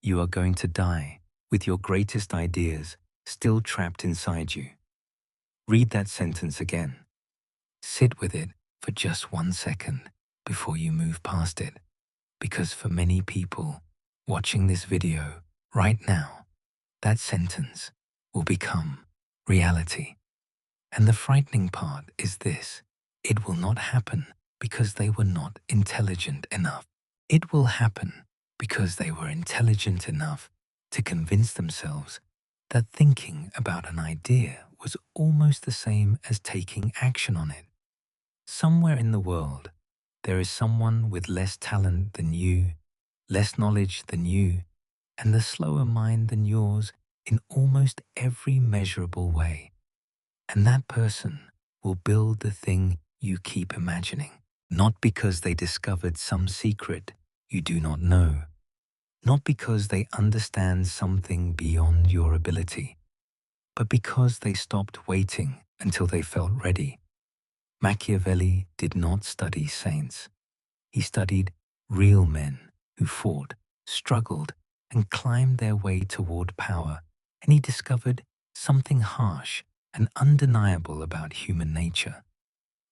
You are going to die with your greatest ideas still trapped inside you. Read that sentence again. Sit with it for just 1 second before you move past it. Because for many people watching this video right now, that sentence will become reality. And the frightening part is this: it will not happen because they were not intelligent enough. It will happen because they were intelligent enough to convince themselves that thinking about an idea was almost the same as taking action on it. Somewhere in the world, there is someone with less talent than you, less knowledge than you, and a slower mind than yours in almost every measurable way. And that person will build the thing you keep imagining, not because they discovered some secret you do not know, not because they understand something beyond your ability, but because they stopped waiting until they felt ready. Machiavelli did not study saints. He studied real men who fought, struggled, and climbed their way toward power, and he discovered something harsh and undeniable about human nature.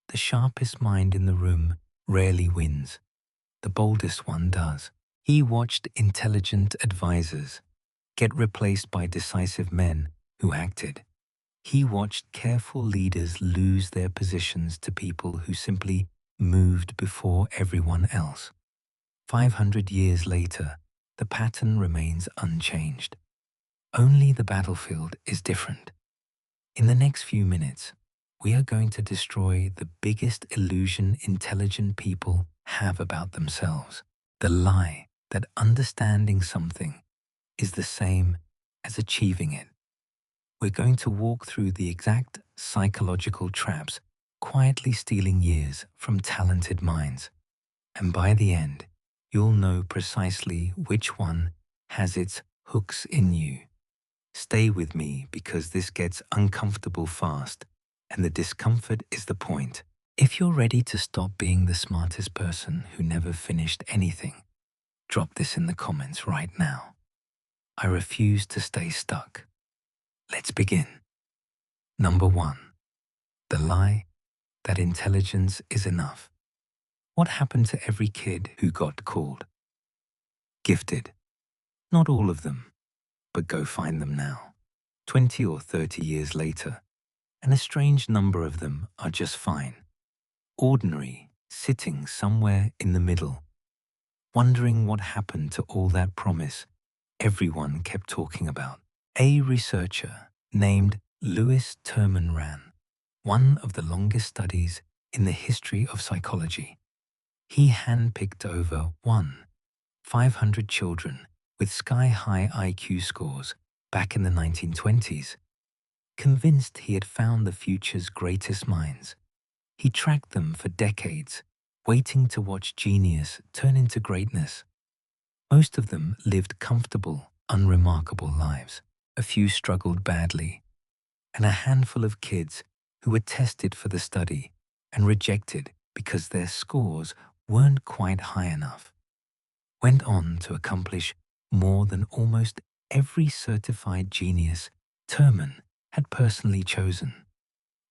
The sharpest mind in the room rarely wins. The boldest one does. He watched intelligent advisors get replaced by decisive men who acted. He watched careful leaders lose their positions to people who simply moved before everyone else. 500 years later, the pattern remains unchanged. Only the battlefield is different. In the next few minutes, we are going to destroy the biggest illusion intelligent people have about themselves: the lie that understanding something is the same as achieving it. We're going to walk through the exact psychological traps quietly stealing years from talented minds. And by the end, you'll know precisely which one has its hooks in you. Stay with me because this gets uncomfortable fast, and the discomfort is the point. If you're ready to stop being the smartest person who never finished anything, drop this in the comments right now. I refuse to stay stuck. Let's begin. Number 1. The lie that intelligence is enough. What happened to every kid who got called gifted? Not all of them, but go find them now, 20 or 30 years later, and a strange number of them are just fine, ordinary, sitting somewhere in the middle, wondering what happened to all that promise everyone kept talking about. A researcher named Louis Terman ran one of the longest studies in the history of psychology. He handpicked over 500 children with sky-high IQ scores back in the 1920s. Convinced he had found the future's greatest minds, he tracked them for decades, waiting to watch genius turn into greatness. Most of them lived comfortable, unremarkable lives. A few struggled badly, and a handful of kids who were tested for the study and rejected because their scores weren't quite high enough went on to accomplish more than almost every certified genius Terman had personally chosen.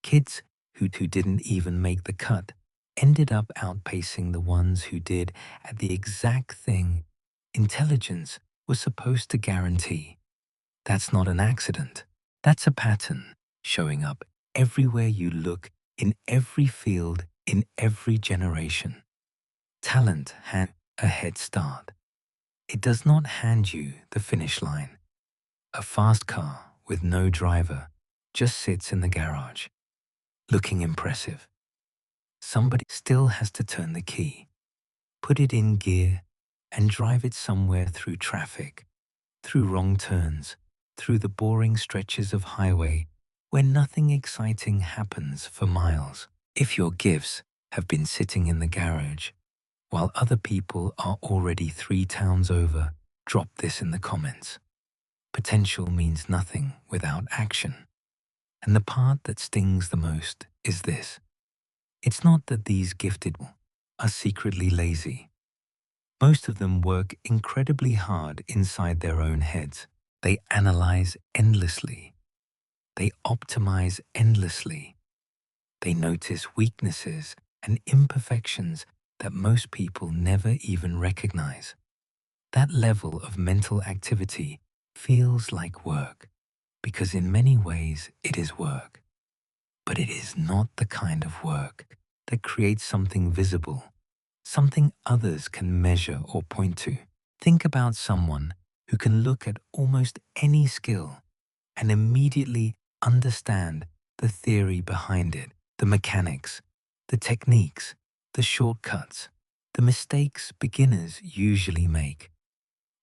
Kids who didn't even make the cut ended up outpacing the ones who did at the exact thing intelligence was supposed to guarantee. That's not an accident. That's a pattern showing up everywhere you look, in every field, in every generation. Talent had a head start. It does not hand you the finish line. A fast car with no driver just sits in the garage, looking impressive. Somebody still has to turn the key, put it in gear, and drive it somewhere through traffic, through wrong turns, through the boring stretches of highway where nothing exciting happens for miles. If your gifts have been sitting in the garage while other people are already 3 towns over, drop this in the comments. Potential means nothing without action. And the part that stings the most is this: it's not that these gifted are secretly lazy. Most of them work incredibly hard inside their own heads. They analyze endlessly. They optimize endlessly. They notice weaknesses and imperfections that most people never even recognize. That level of mental activity feels like work, because in many ways it is work. But it is not the kind of work that creates something visible, something others can measure or point to. Think about someone who can look at almost any skill and immediately understand the theory behind it, the mechanics, the techniques, the shortcuts, the mistakes beginners usually make.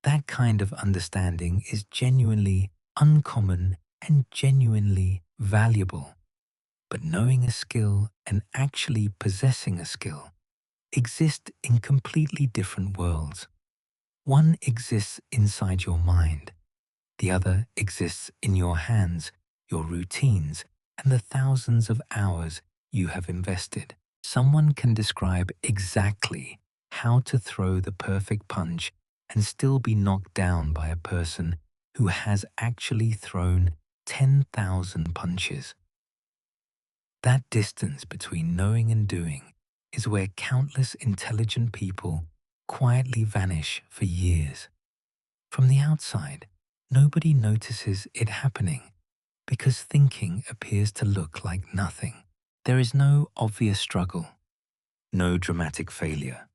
That kind of understanding is genuinely uncommon and genuinely valuable. But knowing a skill and actually possessing a skill exist in completely different worlds. One exists inside your mind. The other exists in your hands, your routines, and the thousands of hours you have invested. Someone can describe exactly how to throw the perfect punch and still be knocked down by a person who has actually thrown 10,000 punches. That distance between knowing and doing is where countless intelligent people quietly vanish for years. From the outside, nobody notices it happening because thinking appears to look like nothing. There is no obvious struggle, no dramatic failure,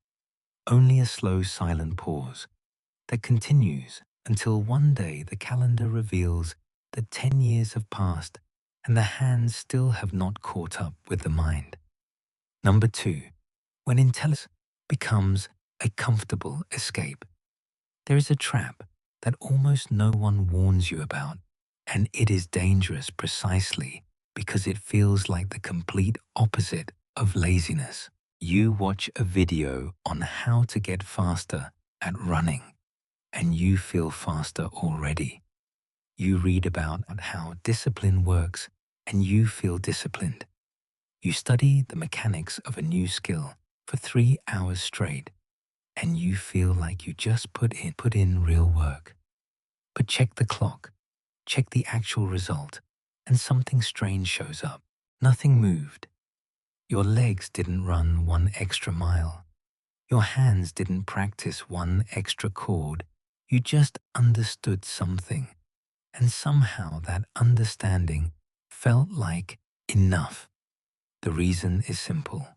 only a slow, silent pause that continues until one day the calendar reveals that 10 years have passed and the hands still have not caught up with the mind. Number two, when intelligence becomes a comfortable escape. There is a trap that almost no one warns you about, and it is dangerous precisely because it feels like the complete opposite of laziness. You watch a video on how to get faster at running, and you feel faster already. You read about how discipline works, and you feel disciplined. You study the mechanics of a new skill for 3 hours straight, and you feel like you just put in real work. But check the clock, check the actual result, and something strange shows up. Nothing moved. Your legs didn't run 1 extra mile. Your hands didn't practice 1 extra chord. You just understood something, and somehow that understanding felt like enough. The reason is simple.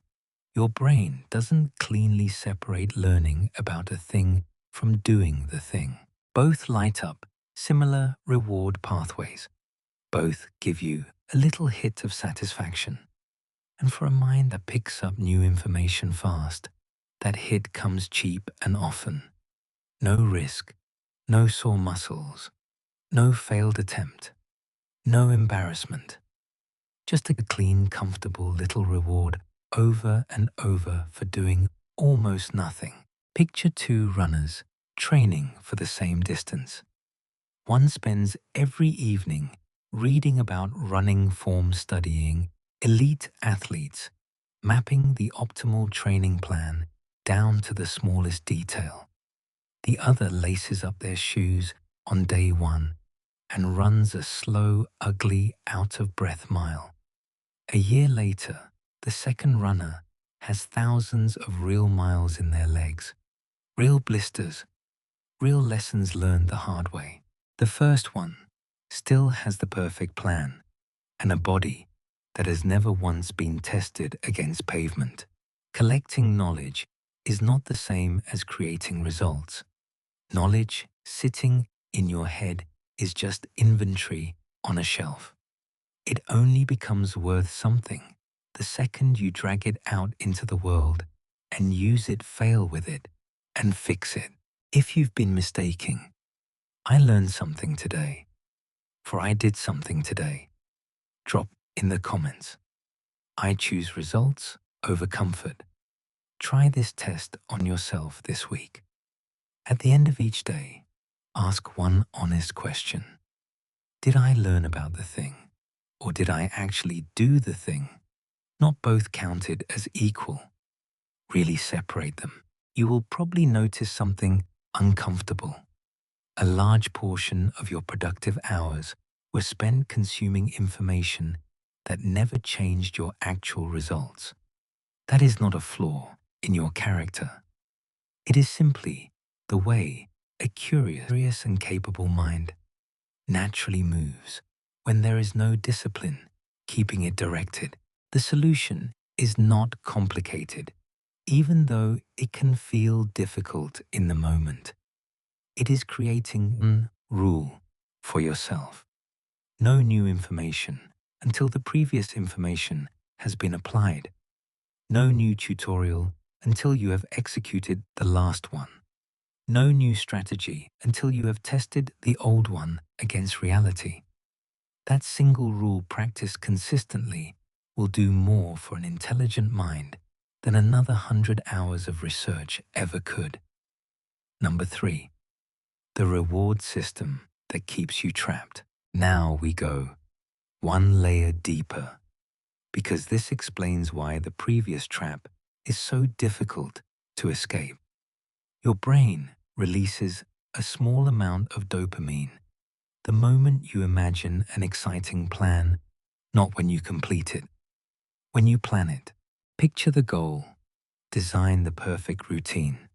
Your brain doesn't cleanly separate learning about a thing from doing the thing. Both light up similar reward pathways. Both give you a little hit of satisfaction. And for a mind that picks up new information fast, that hit comes cheap and often. No risk, no sore muscles, no failed attempt, no embarrassment. Just a clean, comfortable little reward over and over for doing almost nothing. Picture two runners training for the same distance. One spends every evening reading about running form, studying elite athletes, mapping the optimal training plan down to the smallest detail. The other laces up their shoes on day one and runs a slow, ugly, out-of-breath mile. A year later, the second runner has thousands of real miles in their legs, real blisters, real lessons learned the hard way. The first one still has the perfect plan and a body that has never once been tested against pavement. Collecting knowledge is not the same as creating results. Knowledge sitting in your head is just inventory on a shelf. It only becomes worth something the second you drag it out into the world and use it, fail with it, and fix it. If you've been mistaking, I learned something today, for I did something today, drop in the comments. I choose results over comfort. Try this test on yourself this week. At the end of each day, ask one honest question. Did I learn about the thing? Or did I actually do the thing? Not both counted as equal. Really separate them. you will probably notice something uncomfortable. A large portion of your productive hours were spent consuming information that never changed your actual results. That is not a flaw in your character. It is simply the way a curious and capable mind naturally moves when there is no discipline keeping it directed. The solution is not complicated, even though it can feel difficult in the moment. It is creating one rule for yourself. No new information until the previous information has been applied. No new tutorial until you have executed the last one. No new strategy until you have tested the old one against reality. That single rule practiced consistently will do more for an intelligent mind than another 100 hours of research ever could. Number 3. The reward system that keeps you trapped. Now we go one layer deeper, because this explains why the previous trap is so difficult to escape. Your brain releases a small amount of dopamine the moment you imagine an exciting plan, not when you complete it. When you plan it, picture the goal, design the perfect routine,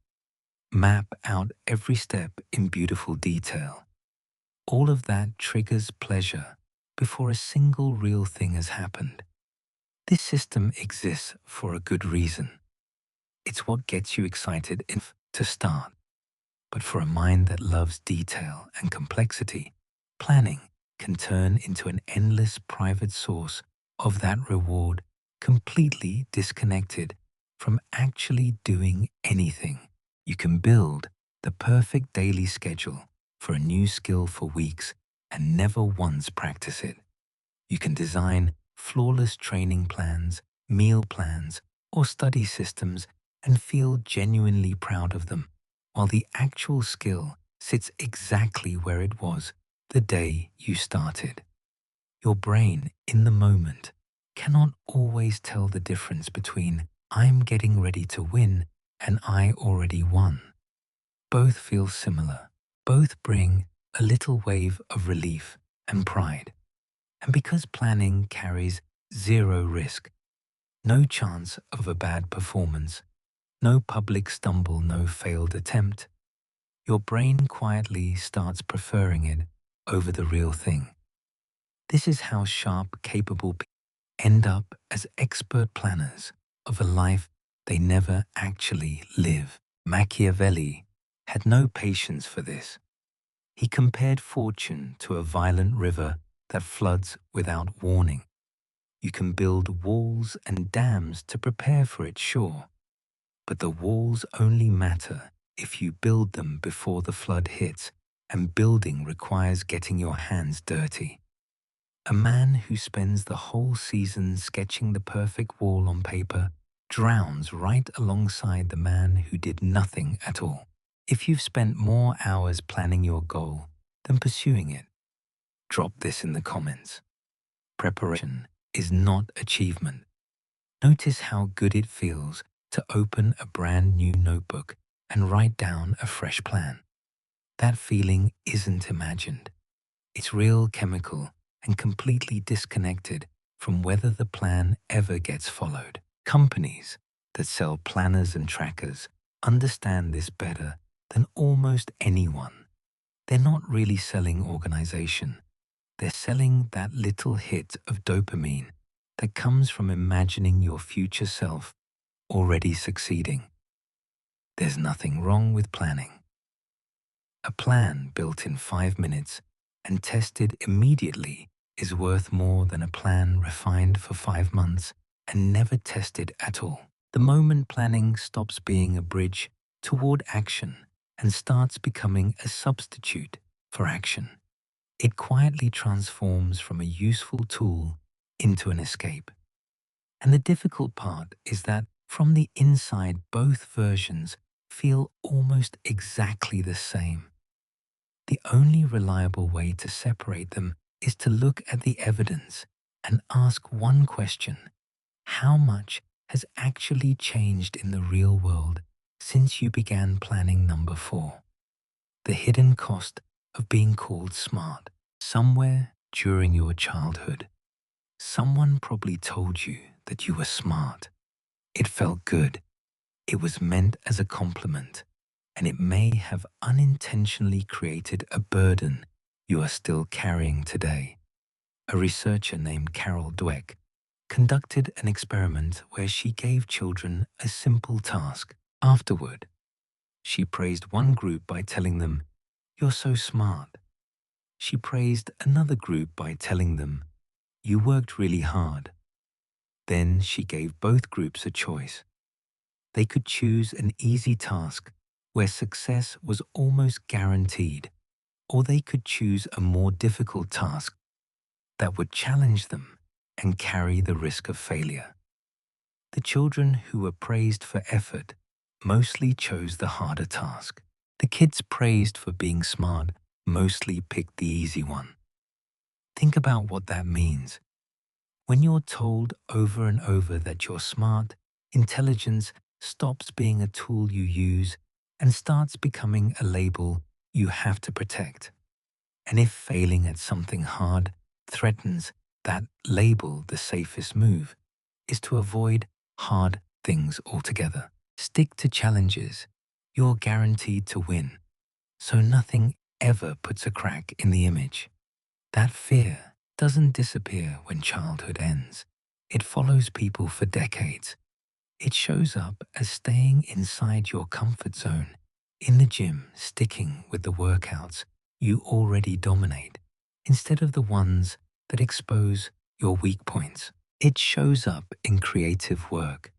map out every step in beautiful detail. All of that triggers pleasure before a single real thing has happened. This system exists for a good reason. It's what gets you excited to start. But for a mind that loves detail and complexity, planning can turn into an endless private source of that reward, completely disconnected from actually doing anything. You can build the perfect daily schedule for a new skill for weeks and never once practice it. You can design flawless training plans, meal plans, or study systems and feel genuinely proud of them, while the actual skill sits exactly where it was the day you started. Your brain, in the moment, cannot always tell the difference between "I'm getting ready to win" and "I already won." Both feel similar. Both bring a little wave of relief and pride. And because planning carries zero risk, no chance of a bad performance, no public stumble, no failed attempt, your brain quietly starts preferring it over the real thing. This is how sharp, capable people end up as expert planners of a life they never actually live. Machiavelli had no patience for this. He compared fortune to a violent river that floods without warning. You can build walls and dams to prepare for it, sure, but the walls only matter if you build them before the flood hits, and building requires getting your hands dirty. A man who spends the whole season sketching the perfect wall on paper drowns right alongside the man who did nothing at all. If you've spent more hours planning your goal than pursuing it, drop this in the comments. Preparation is not achievement. Notice how good it feels to open a brand new notebook and write down a fresh plan. That feeling isn't imagined. It's real, chemical, and completely disconnected from whether the plan ever gets followed. Companies that sell planners and trackers understand this better than almost anyone. They're not really selling organization. They're selling that little hit of dopamine that comes from imagining your future self already succeeding. There's nothing wrong with planning. A plan built in 5 minutes and tested immediately is worth more than a plan refined for 5 months and never tested at all. The moment planning stops being a bridge toward action and starts becoming a substitute for action, it quietly transforms from a useful tool into an escape. And the difficult part is that from the inside, both versions feel almost exactly the same. The only reliable way to separate them is to look at the evidence and ask one question: how much has actually changed in the real world since you began planning number 4, the hidden cost of being called smart. Somewhere during your childhood, someone probably told you that you were smart. It felt good. It was meant as a compliment, and it may have unintentionally created a burden you are still carrying today. A researcher named Carol Dweck conducted an experiment where she gave children a simple task. Afterward, she praised one group by telling them, "You're so smart." She praised another group by telling them, "You worked really hard." Then she gave both groups a choice. They could choose an easy task where success was almost guaranteed, or they could choose a more difficult task that would challenge them and carry the risk of failure. The children who were praised for effort mostly chose the harder task. The kids praised for being smart mostly picked the easy one. Think about what that means. When you're told over and over that you're smart, intelligence stops being a tool you use and starts becoming a label you have to protect. And if failing at something hard threatens that label, the safest move is to avoid hard things altogether. Stick to challenges. You're guaranteed to win, so nothing ever puts a crack in the image. That fear doesn't disappear when childhood ends. It follows people for decades. It shows up as staying inside your comfort zone, in the gym, sticking with the workouts you already dominate, instead of the ones that expose your weak points. It shows up in creative work,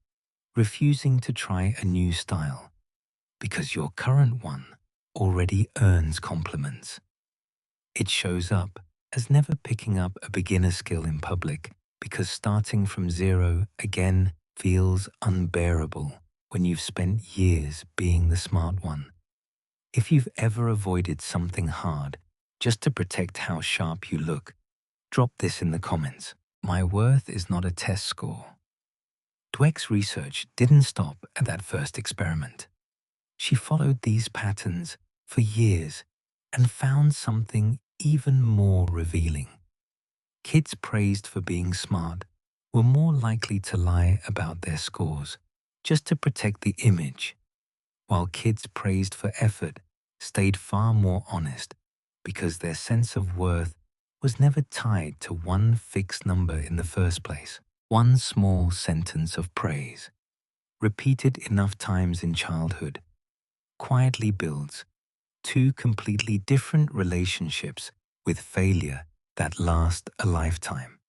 refusing to try a new style, because your current one already earns compliments. It shows up as never picking up a beginner skill in public, because starting from zero again feels unbearable when you've spent years being the smart one. If you've ever avoided something hard just to protect how sharp you look, drop this in the comments. My worth is not a test score. Dweck's research didn't stop at that first experiment. She followed these patterns for years and found something even more revealing. Kids praised for being smart were more likely to lie about their scores just to protect the image, while kids praised for effort stayed far more honest because their sense of worth was never tied to one fixed number in the first place. One small sentence of praise, repeated enough times in childhood, quietly builds two completely different relationships with failure that last a lifetime.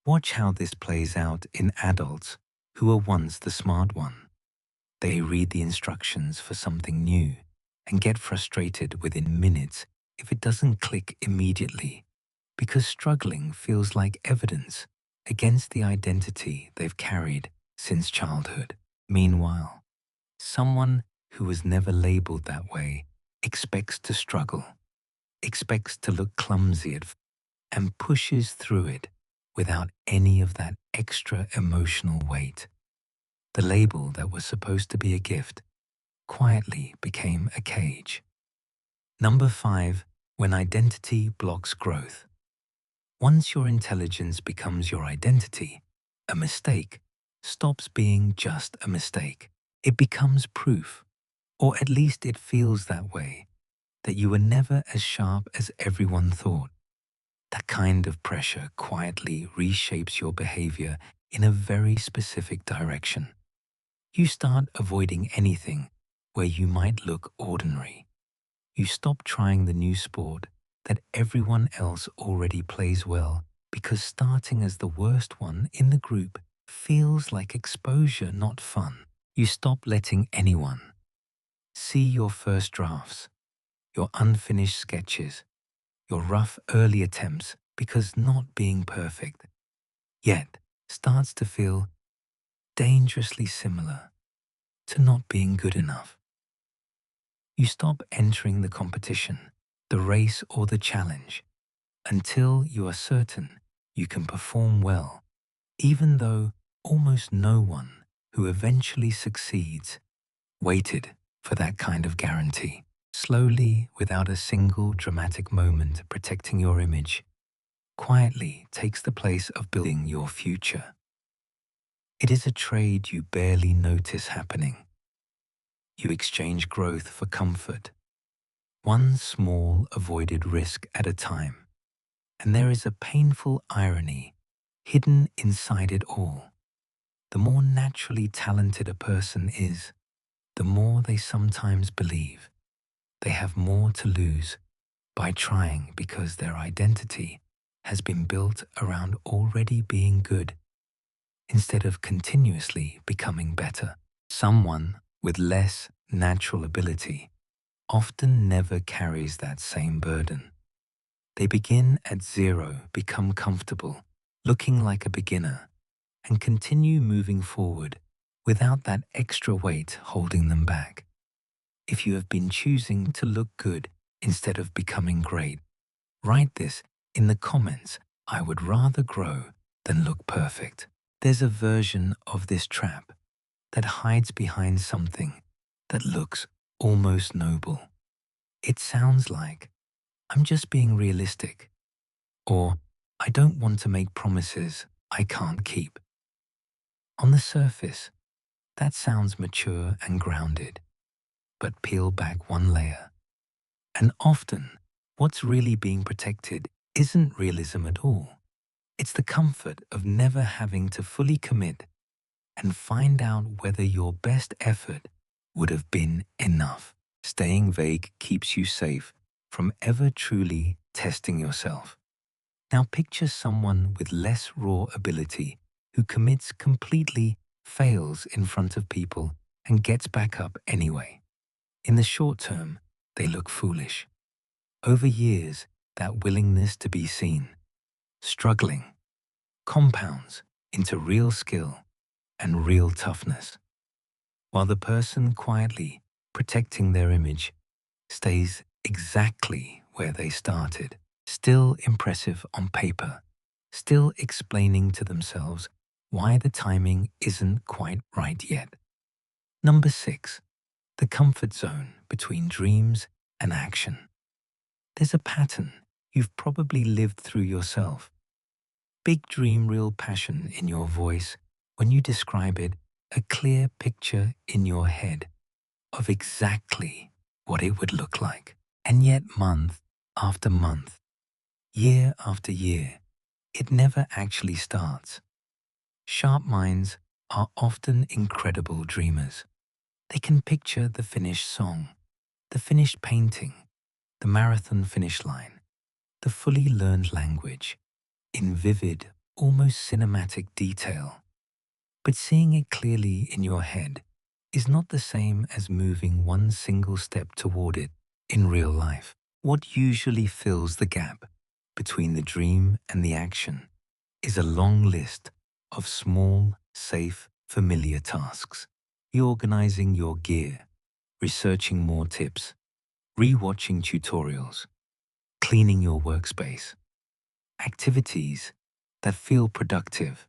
Watch how this plays out in adults who were once the smart one. They read the instructions for something new and get frustrated within minutes if it doesn't click immediately, because struggling feels like evidence against the identity they've carried since childhood. Meanwhile, someone who was never labeled that way expects to struggle, expects to look clumsy and pushes through it without any of that extra emotional weight. The label that was supposed to be a gift quietly became a cage. Number 5, when identity blocks growth. Once your intelligence becomes your identity, a mistake stops being just a mistake. It becomes proof, or at least it feels that way, that you were never as sharp as everyone thought. That kind of pressure quietly reshapes your behavior in a very specific direction. You start avoiding anything where you might look ordinary. You stop trying the new sport that everyone else already plays well, because starting as the worst one in the group feels like exposure, not fun. You stop letting anyone see your first drafts, your unfinished sketches, your rough early attempts, because not being perfect yet starts to feel dangerously similar to not being good enough. You stop entering the competition, the race or the challenge, until you are certain you can perform well, even though almost no one who eventually succeeds waited for that kind of guarantee. Slowly, without a single dramatic moment protecting your image, quietly takes the place of building your future. It is a trade you barely notice happening. You exchange growth for comfort, one small avoided risk at a time. And there is a painful irony hidden inside it all. The more naturally talented a person is, the more they sometimes believe they have more to lose by trying, because their identity has been built around already being good instead of continuously becoming better. Someone with less natural ability often never carries that same burden. They begin at zero, become comfortable, looking like a beginner, and continue moving forward without that extra weight holding them back. If you have been choosing to look good instead of becoming great, write this in the comments. I would rather grow than look perfect. There's a version of this trap that hides behind something that looks almost noble. It sounds like, I'm just being realistic, or I don't want to make promises I can't keep. On the surface, that sounds mature and grounded, but peel back one layer, and often what's really being protected isn't realism at all. It's the comfort of never having to fully commit and find out whether your best effort would have been enough. Staying vague keeps you safe from ever truly testing yourself. Now picture someone with less raw ability who commits completely, fails in front of people, and gets back up anyway. In the short term, they look foolish. Over years, that willingness to be seen, struggling, compounds into real skill and real toughness, while the person quietly protecting their image stays exactly where they started, still impressive on paper, still explaining to themselves why the timing isn't quite right yet. Number 6, the comfort zone between dreams and action. There's a pattern you've probably lived through yourself. Big dream, real passion in your voice when you describe it, a clear picture in your head of exactly what it would look like. And yet month after month, year after year, it never actually starts. Sharp minds are often incredible dreamers. They can picture the finished song, the finished painting, the marathon finish line, the fully learned language, in vivid, almost cinematic detail. But seeing it clearly in your head is not the same as moving one single step toward it in real life. What usually fills the gap between the dream and the action is a long list of small, safe, familiar tasks. Reorganizing your gear, researching more tips, rewatching tutorials, cleaning your workspace. Activities that feel productive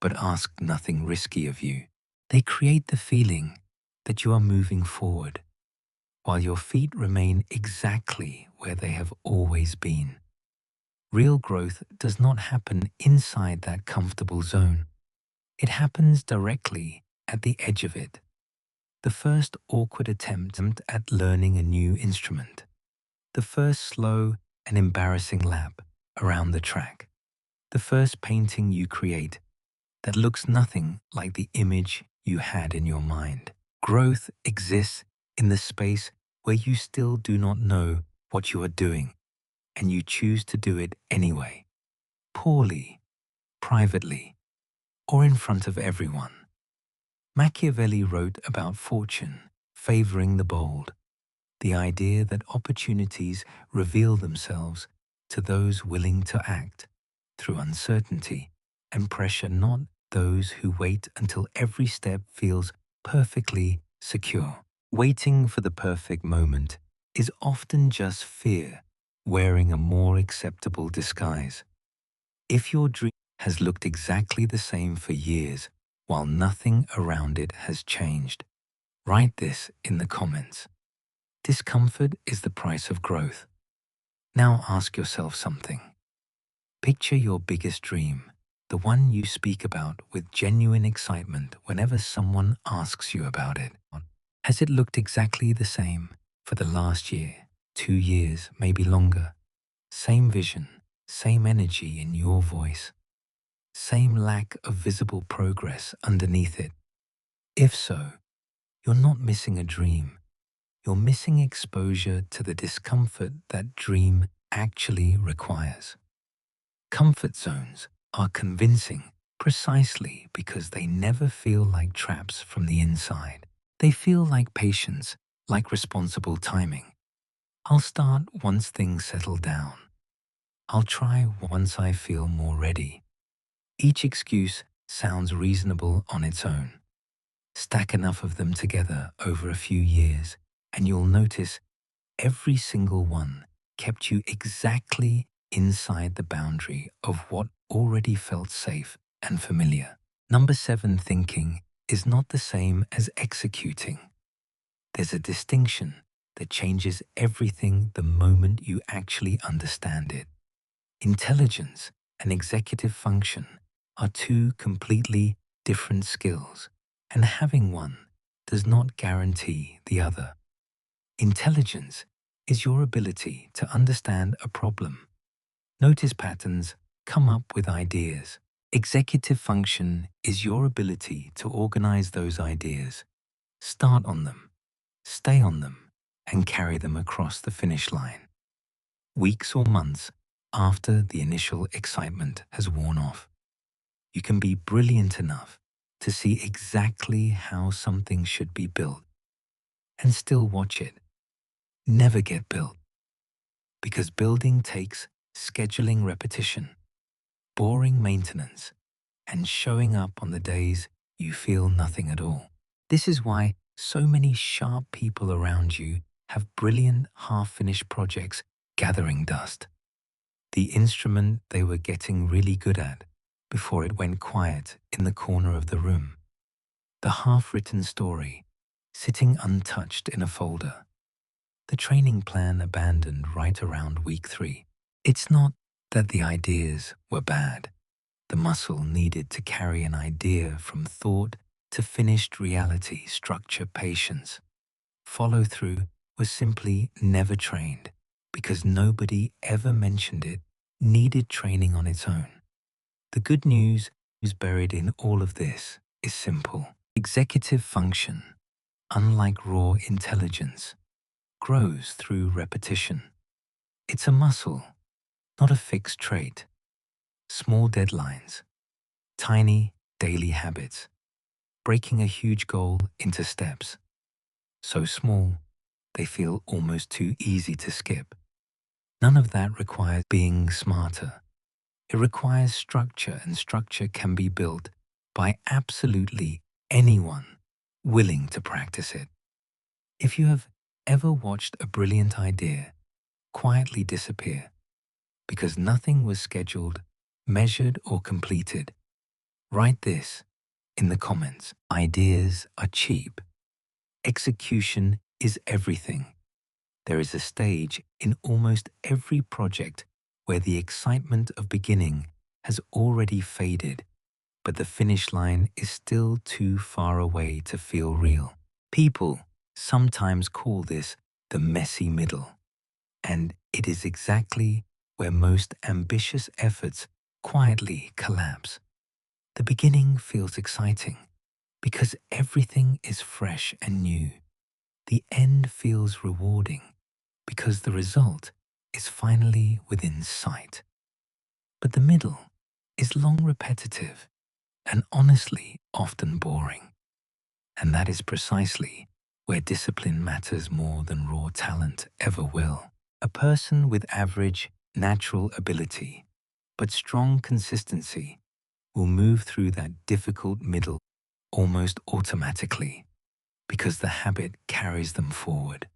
but ask nothing risky of you. They create the feeling that you are moving forward, while your feet remain exactly where they have always been. Real growth does not happen inside that comfortable zone. It happens directly at the edge of it. The first awkward attempt at learning a new instrument. The first slow and embarrassing lap around the track. The first painting you create that looks nothing like the image you had in your mind. Growth exists in the space where you still do not know what you are doing, and you choose to do it anyway, poorly, privately, or in front of everyone. Machiavelli wrote about fortune favoring the bold, the idea that opportunities reveal themselves to those willing to act through uncertainty and pressure, not those who wait until every step feels perfectly secure. Waiting for the perfect moment is often just fear wearing a more acceptable disguise. If your dream has looked exactly the same for years while nothing around it has changed, Write this in the comments. Discomfort is the price of growth. Now ask yourself something. Picture your biggest dream, the one you speak about with genuine excitement whenever someone asks you about it. Has it looked exactly the same for the last year, 2 years, maybe longer? Same vision, same energy in your voice, same lack of visible progress underneath it? If so, you're not missing a dream. You're missing exposure to the discomfort that dream actually requires. Comfort zones are convincing precisely because they never feel like traps from the inside. They feel like patience, like responsible timing. I'll start once things settle down. I'll try once I feel more ready. Each excuse sounds reasonable on its own. Stack enough of them together over a few years, and you'll notice every single one kept you exactly inside the boundary of what already felt safe and familiar. Number 7, thinking is not the same as executing. There's a distinction that changes everything the moment you actually understand it. Intelligence and executive function are two completely different skills, and having one does not guarantee the other. Intelligence is your ability to understand a problem, notice patterns, come up with ideas. Executive function is your ability to organize those ideas, start on them, stay on them, and carry them across the finish line. Weeks or months after the initial excitement has worn off, you can be brilliant enough to see exactly how something should be built and still watch it never get built. Because building takes scheduling repetition, boring maintenance, and showing up on the days you feel nothing at all. This is why so many sharp people around you have brilliant half-finished projects gathering dust. The instrument they were getting really good at before it went quiet in the corner of the room. The half-written story sitting untouched in a folder. The training plan abandoned right around week 3. It's not that the ideas were bad. The muscle needed to carry an idea from thought to finished reality, structure, patience. Follow through was simply never trained because nobody ever mentioned it needed training on its own. The good news is buried in all of this is simple. Executive function, unlike raw intelligence, grows through repetition. It's a muscle, not a fixed trait. Small deadlines, tiny daily habits, breaking a huge goal into steps. So small, they feel almost too easy to skip. None of that requires being smarter. It requires structure, and structure can be built by absolutely anyone willing to practice it. If you have ever watched a brilliant idea quietly disappear because nothing was scheduled, measured, or completed, write this in the comments. Ideas are cheap. Execution is everything. There is a stage in almost every project where the excitement of beginning has already faded, but the finish line is still too far away to feel real. People sometimes call this the messy middle, and it is exactly where most ambitious efforts quietly collapse. The beginning feels exciting because everything is fresh and new. The end feels rewarding because the result is finally within sight. But the middle is long repetitive and honestly often boring. And that is precisely where discipline matters more than raw talent ever will. A person with average natural ability but strong consistency will move through that difficult middle almost automatically because the habit carries them forward.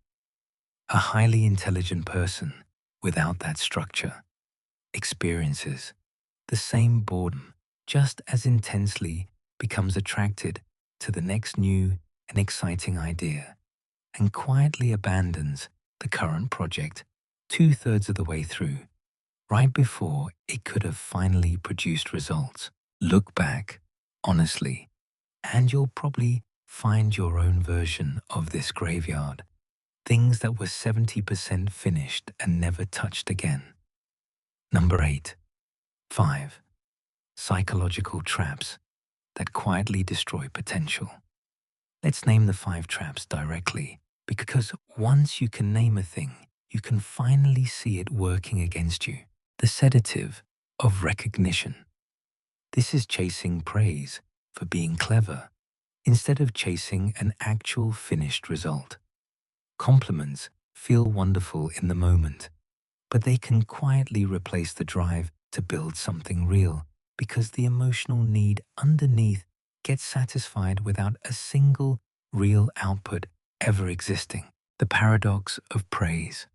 A highly intelligent person without that structure experiences the same boredom just as intensely, becomes attracted to the next new an exciting idea and quietly abandons the current project 2/3 of the way through, right before it could have finally produced results. Look back, honestly, and you'll probably find your own version of this graveyard. Things that were 70% finished and never touched again. Number 8. 5. Psychological traps that quietly destroy potential. Let's name the 5 traps directly, because once you can name a thing, you can finally see it working against you. The sedative of recognition. This is chasing praise for being clever instead of chasing an actual finished result. Compliments feel wonderful in the moment, but they can quietly replace the drive to build something real because the emotional need underneath gets satisfied without a single real output ever existing. The paradox of praise.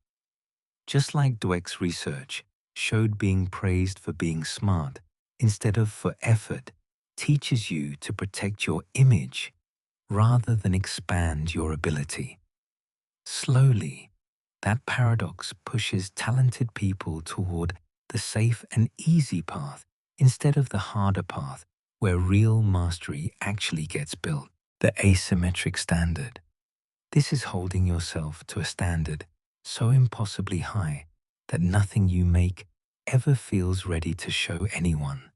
Just like Dweck's research showed, being praised for being smart instead of for effort teaches you to protect your image rather than expand your ability. Slowly, that paradox pushes talented people toward the safe and easy path instead of the harder path where real mastery actually gets built. The asymmetric standard. This is holding yourself to a standard so impossibly high that nothing you make ever feels ready to show anyone.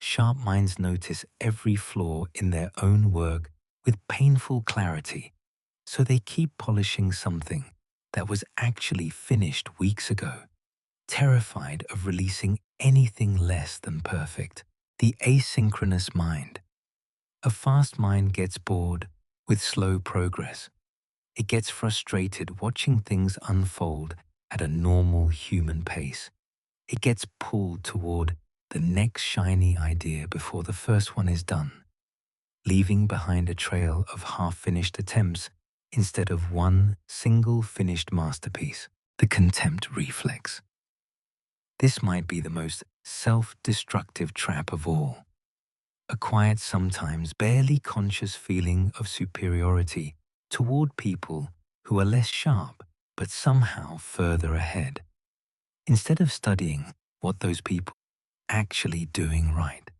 Sharp minds notice every flaw in their own work with painful clarity, so they keep polishing something that was actually finished weeks ago, terrified of releasing anything less than perfect. The asynchronous mind. A fast mind gets bored with slow progress. It gets frustrated watching things unfold at a normal human pace. It gets pulled toward the next shiny idea before the first one is done, leaving behind a trail of half-finished attempts instead of one single finished masterpiece. The contempt reflex. This might be the most self-destructive trap of all. A quiet, sometimes barely conscious feeling of superiority toward people who are less sharp but somehow further ahead. Instead of studying what those people are actually doing right,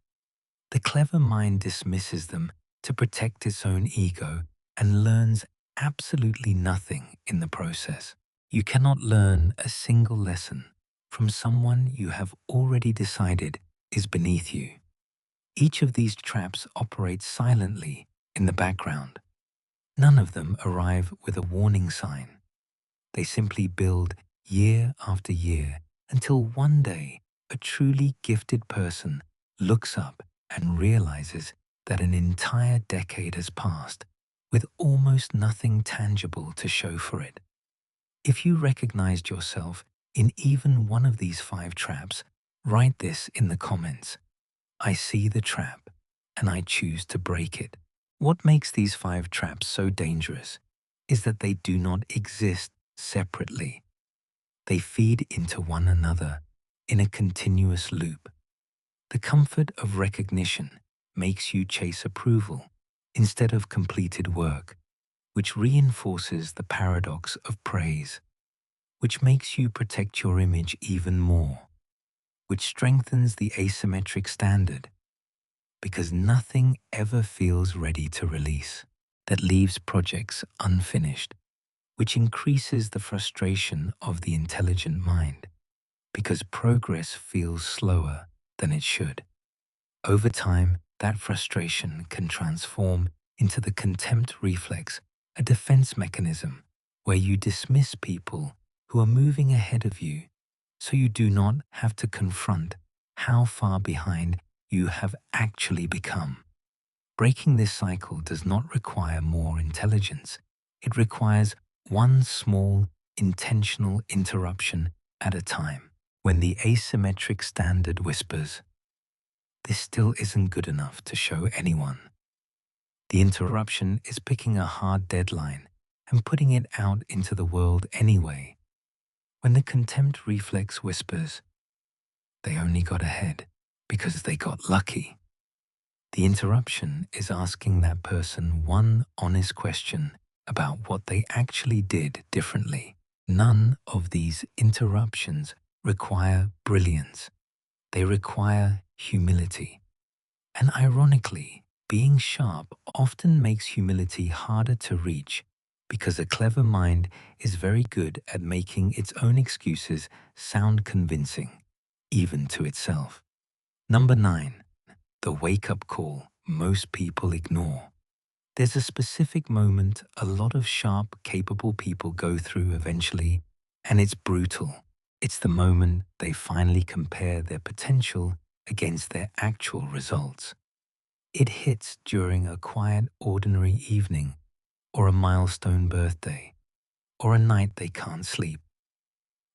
the clever mind dismisses them to protect its own ego and learns absolutely nothing in the process. You cannot learn a single lesson from someone you have already decided is beneath you. Each of these traps operates silently in the background. None of them arrive with a warning sign. They simply build year after year until one day a truly gifted person looks up and realizes that an entire decade has passed with almost nothing tangible to show for it. If you recognized yourself in even one of these 5 traps, write this in the comments. I see the trap, and I choose to break it. What makes these 5 traps so dangerous is that they do not exist separately. They feed into one another in a continuous loop. The comfort of recognition makes you chase approval instead of completed work, which reinforces the paradox of praise, which makes you protect your image even more, which strengthens the asymmetric standard, because nothing ever feels ready to release, that leaves projects unfinished, which increases the frustration of the intelligent mind, because progress feels slower than it should. Over time, that frustration can transform into the contempt reflex, a defense mechanism where you dismiss people who are moving ahead of you so you do not have to confront how far behind you have actually become. Breaking this cycle does not require more intelligence. It requires one small, intentional interruption at a time. When the asymmetric standard whispers, "This still isn't good enough to show anyone," the interruption is picking a hard deadline and putting it out into the world anyway. When the contempt reflex whispers, "They only got ahead because they got lucky," The interruption is asking that person one honest question about what they actually did differently. None of these interruptions require brilliance. They require humility. And ironically, being sharp often makes humility harder to reach because a clever mind is very good at making its own excuses sound convincing, even to itself. Number 9. The wake-up call most people ignore. There's a specific moment a lot of sharp, capable people go through eventually, and it's brutal. It's the moment they finally compare their potential against their actual results. It hits during a quiet, ordinary evening, or a milestone birthday, or a night they can't sleep.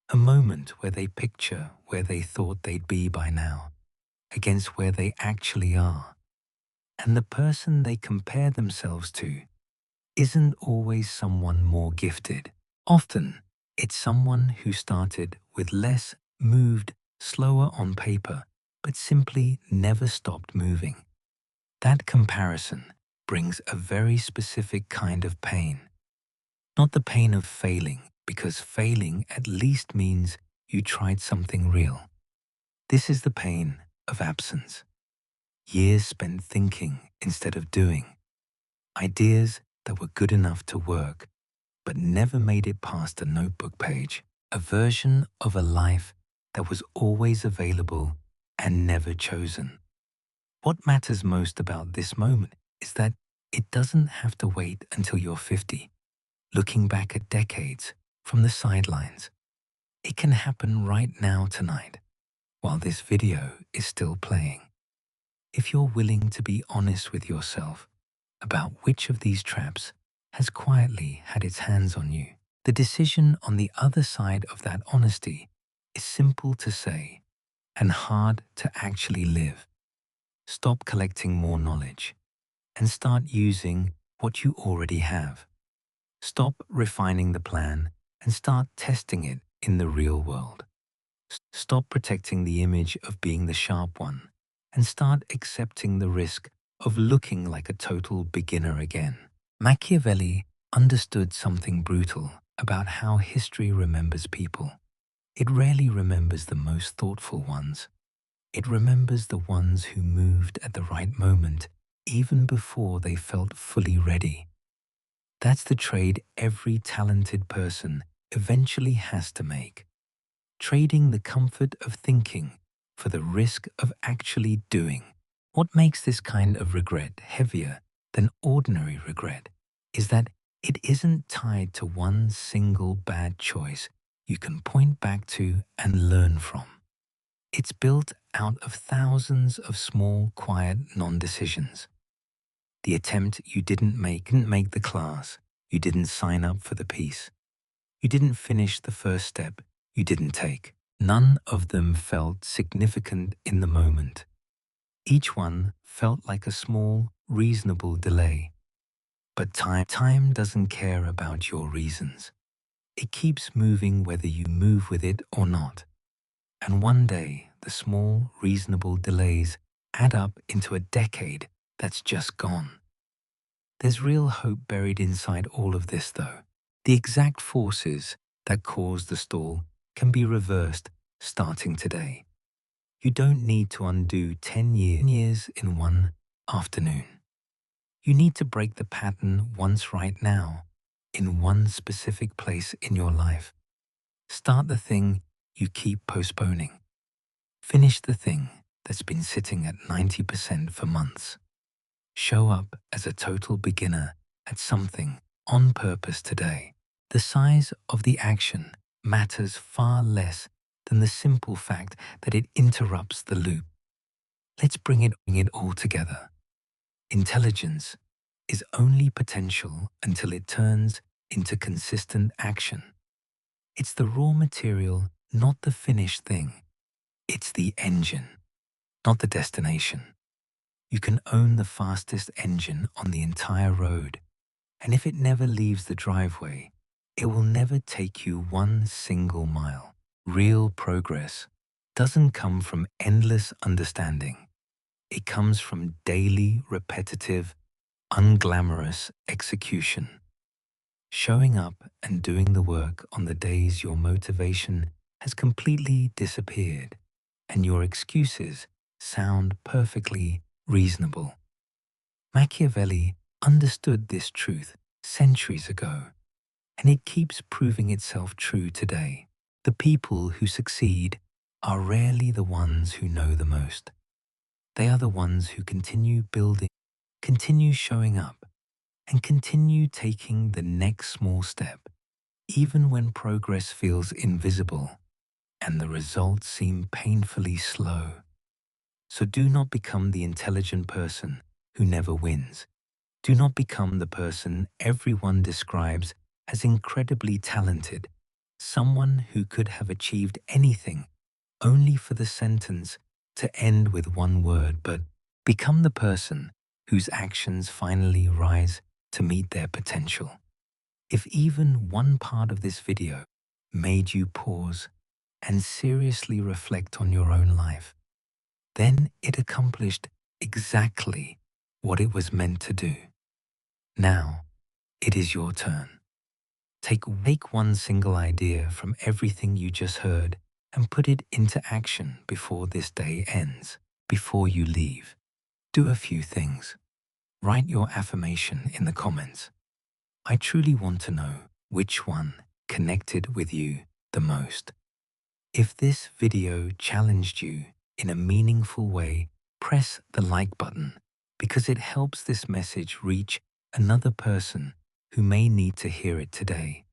A moment where they picture where they thought they'd be by now, against where they actually are. And the person they compare themselves to isn't always someone more gifted. Often, it's someone who started with less, moved slower on paper, but simply never stopped moving. That comparison brings a very specific kind of pain. Not the pain of failing, because failing at least means you tried something real. This is the pain of absence. Years spent thinking instead of doing. Ideas that were good enough to work, but never made it past a notebook page. A version of a life that was always available and never chosen. What matters most about this moment is that it doesn't have to wait until you're 50, looking back at decades from the sidelines. It can happen right now tonight, while this video is still playing. If you're willing to be honest with yourself about which of these traps has quietly had its hands on you, the decision on the other side of that honesty is simple to say and hard to actually live. Stop collecting more knowledge and start using what you already have. Stop refining the plan and start testing it in the real world. Stop protecting the image of being the sharp one and start accepting the risk of looking like a total beginner again. Machiavelli understood something brutal about how history remembers people. It rarely remembers the most thoughtful ones. It remembers the ones who moved at the right moment, even before they felt fully ready. That's the trade every talented person eventually has to make. Trading the comfort of thinking for the risk of actually doing. What makes this kind of regret heavier than ordinary regret is that it isn't tied to one single bad choice you can point back to and learn from. It's built out of thousands of small, quiet non-decisions. The attempt you didn't make the class, you didn't sign up for the piece, you didn't finish the first step you didn't take. None of them felt significant in the moment. Each one felt like a small, reasonable delay. But time doesn't care about your reasons. It keeps moving whether you move with it or not. And one day, the small, reasonable delays add up into a decade that's just gone. There's real hope buried inside all of this, though. The exact forces that caused the stall can be reversed starting today. You don't need to undo 10 years in one afternoon. You need to break the pattern once right now, in one specific place in your life. Start the thing you keep postponing. Finish the thing that's been sitting at 90% for months. Show up as a total beginner at something on purpose today. The size of the action matters far less than the simple fact that it interrupts the loop. Let's bring it all together. Intelligence is only potential until it turns into consistent action. It's the raw material, not the finished thing. It's the engine, not the destination. You can own the fastest engine on the entire road, and if it never leaves the driveway, it will never take you one single mile. Real progress doesn't come from endless understanding. It comes from daily, repetitive, unglamorous execution. Showing up and doing the work on the days your motivation has completely disappeared and your excuses sound perfectly reasonable. Machiavelli understood this truth centuries ago, and it keeps proving itself true today. The people who succeed are rarely the ones who know the most. They are the ones who continue building, continue showing up, and continue taking the next small step, even when progress feels invisible and the results seem painfully slow. So do not become the intelligent person who never wins. Do not become the person everyone describes as incredibly talented, someone who could have achieved anything only for the sentence to end with one word, but become the person whose actions finally rise to meet their potential. If even one part of this video made you pause and seriously reflect on your own life, then it accomplished exactly what it was meant to do. Now, it is your turn. Take one single idea from everything you just heard and put it into action before this day ends. Before you leave, do a few things. Write your affirmation in the comments. I truly want to know which one connected with you the most. If this video challenged you in a meaningful way, press the like button because it helps this message reach another person who may need to hear it today.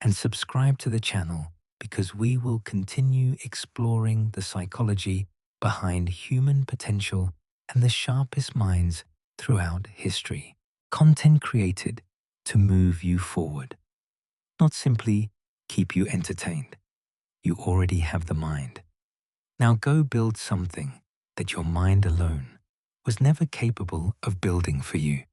And subscribe to the channel because we will continue exploring the psychology behind human potential and the sharpest minds throughout history. Content created to move you forward, not simply keep you entertained. You already have the mind. Now go build something that your mind alone was never capable of building for you.